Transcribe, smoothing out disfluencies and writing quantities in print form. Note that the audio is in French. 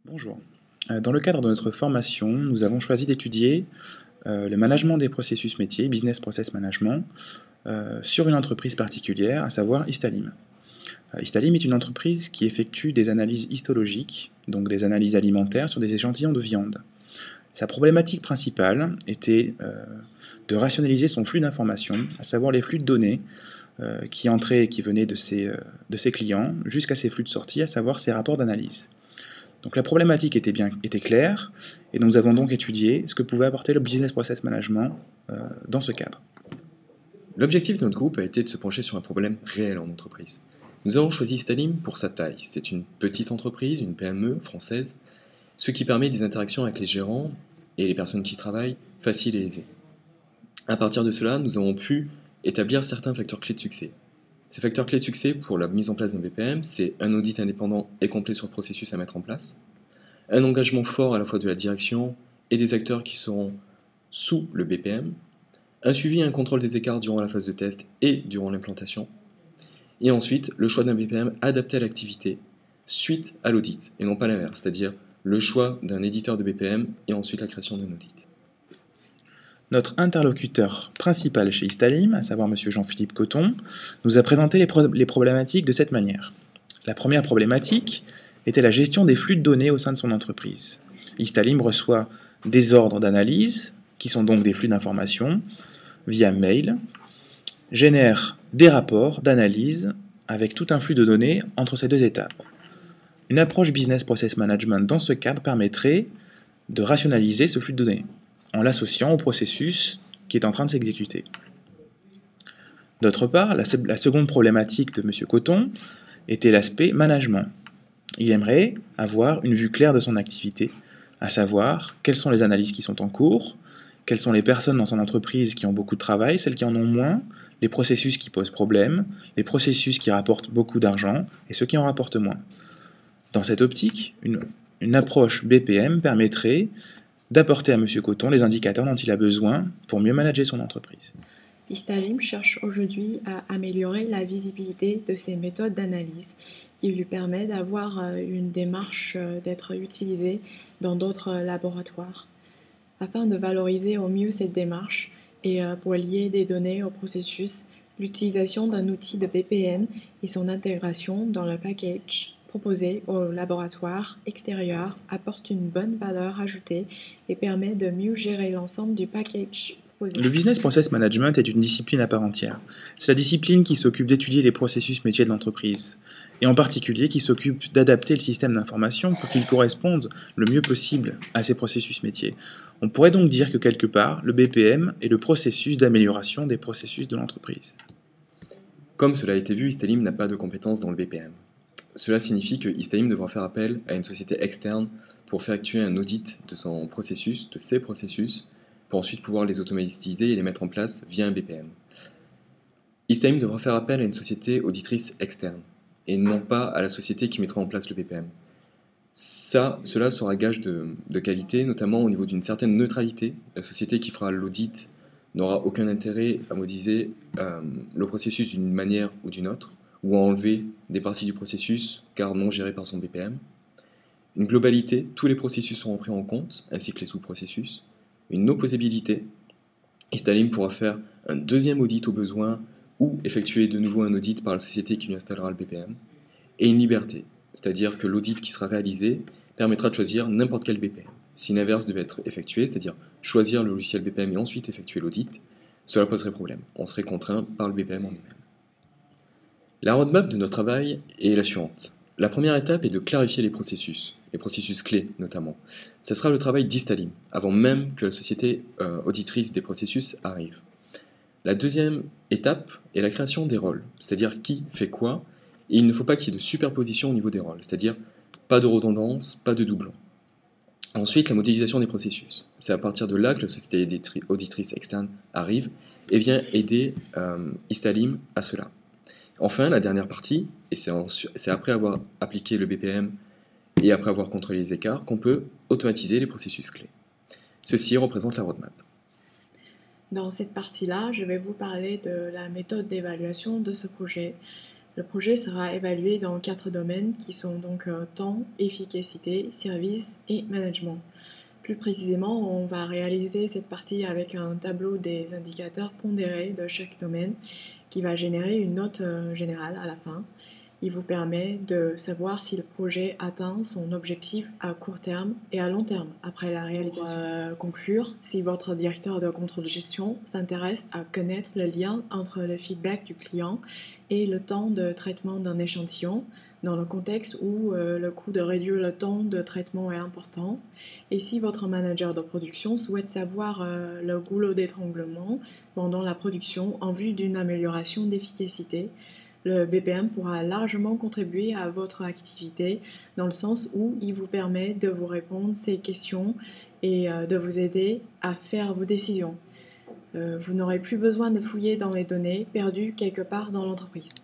Bonjour. Dans le cadre de notre formation, nous avons choisi d'étudier le management des processus métiers, Business Process Management, sur une entreprise particulière, à savoir Istalim. Istalim est une entreprise qui effectue des analyses histologiques, donc des analyses alimentaires sur des échantillons de viande. Sa problématique principale était de rationaliser son flux d'informations, à savoir les flux de données qui entraient et qui venaient de ses clients, jusqu'à ses flux de sortie, à savoir ses rapports d'analyse. Donc la problématique était claire, et nous avons donc étudié ce que pouvait apporter le Business Process Management dans ce cadre. L'objectif de notre groupe a été de se pencher sur un problème réel en entreprise. Nous avons choisi Stalim pour sa taille. C'est une petite entreprise, une PME française, ce qui permet des interactions avec les gérants et les personnes qui y travaillent faciles et aisées. À partir de cela, nous avons pu établir certains facteurs clés de succès. Ces facteurs clés de succès pour la mise en place d'un BPM, c'est un audit indépendant et complet sur le processus à mettre en place, un engagement fort à la fois de la direction et des acteurs qui seront sous le BPM, un suivi et un contrôle des écarts durant la phase de test et durant l'implantation, et ensuite le choix d'un BPM adapté à l'activité suite à l'audit, et non pas l'inverse, c'est-à-dire le choix d'un éditeur de BPM et ensuite la création d'un audit. Notre interlocuteur principal chez Istalim, à savoir M. Jean-Philippe Coton, nous a présenté les problématiques de cette manière. La première problématique était la gestion des flux de données au sein de son entreprise. Istalim reçoit des ordres d'analyse, qui sont donc des flux d'informations, via mail, génère des rapports d'analyse avec tout un flux de données entre ces deux étapes. Une approche Business Process Management dans ce cadre permettrait de rationaliser ce flux de données en l'associant au processus qui est en train de s'exécuter. D'autre part, la seconde problématique de M. Coton était l'aspect management. Il aimerait avoir une vue claire de son activité, à savoir quelles sont les analyses qui sont en cours, quelles sont les personnes dans son entreprise qui ont beaucoup de travail, celles qui en ont moins, les processus qui posent problème, les processus qui rapportent beaucoup d'argent et ceux qui en rapportent moins. Dans cette optique, une approche BPM permettrait d'apporter à M. Coton les indicateurs dont il a besoin pour mieux manager son entreprise. Istalim cherche aujourd'hui à améliorer la visibilité de ses méthodes d'analyse qui lui permet d'avoir une démarche d'être utilisée dans d'autres laboratoires. Afin de valoriser au mieux cette démarche et pour lier des données au processus, l'utilisation d'un outil de BPM et son intégration dans le package proposé au laboratoire extérieur apporte une bonne valeur ajoutée et permet de mieux gérer l'ensemble du package proposé. Le Business Process Management est une discipline à part entière. C'est la discipline qui s'occupe d'étudier les processus métiers de l'entreprise, et en particulier qui s'occupe d'adapter le système d'information pour qu'il corresponde le mieux possible à ces processus métiers. On pourrait donc dire que quelque part, le BPM est le processus d'amélioration des processus de l'entreprise. Comme cela a été vu, Istalim n'a pas de compétences dans le BPM. Cela signifie que Istalim devra faire appel à une société externe pour effectuer un audit de son processus, de ses processus, pour ensuite pouvoir les automatiser et les mettre en place via un BPM. Istalim devra faire appel à une société auditrice externe, et non pas à la société qui mettra en place le BPM. Cela sera gage de qualité, notamment au niveau d'une certaine neutralité. La société qui fera l'audit n'aura aucun intérêt à modifier le processus d'une manière ou d'une autre, ou à enlever des parties du processus car non gérées par son BPM. Une globalité, tous les processus seront pris en compte, ainsi que les sous-processus. Une opposabilité, Istalim pourra faire un deuxième audit au besoin ou effectuer de nouveau un audit par la société qui lui installera le BPM. Et une liberté, c'est-à-dire que l'audit qui sera réalisé permettra de choisir n'importe quel BPM. Si l'inverse devait être effectué, c'est-à-dire choisir le logiciel BPM et ensuite effectuer l'audit, cela poserait problème. On serait contraint par le BPM en lui-même. La roadmap de notre travail est la suivante. La première étape est de clarifier les processus clés notamment. Ce sera le travail d'Istalim, avant même que la société auditrice des processus arrive. La deuxième étape est la création des rôles, c'est-à-dire qui fait quoi, et il ne faut pas qu'il y ait de superposition au niveau des rôles, c'est-à-dire pas de redondance, pas de doublons. Ensuite, la modélisation des processus. C'est à partir de là que la société auditrice externe arrive et vient aider Istalim à cela. Enfin, la dernière partie, et c'est après avoir appliqué le BPM et après avoir contrôlé les écarts qu'on peut automatiser les processus clés. Ceci représente la roadmap. Dans cette partie-là, je vais vous parler de la méthode d'évaluation de ce projet. Le projet sera évalué dans 4 domaines qui sont donc temps, efficacité, service et management. Plus précisément, on va réaliser cette partie avec un tableau des indicateurs pondérés de chaque domaine qui va générer une note générale à la fin. Il vous permet de savoir si le projet atteint son objectif à court terme et à long terme après la réalisation. Pour conclure, si votre directeur de contrôle de gestion s'intéresse à connaître le lien entre le feedback du client et le temps de traitement d'un échantillon, dans le contexte où le coût de réduire le temps de traitement est important, et si votre manager de production souhaite savoir le goulot d'étranglement pendant la production en vue d'une amélioration d'efficacité, le BPM pourra largement contribuer à votre activité dans le sens où il vous permet de vous répondre ces questions et de vous aider à faire vos décisions. Vous n'aurez plus besoin de fouiller dans les données perdues quelque part dans l'entreprise.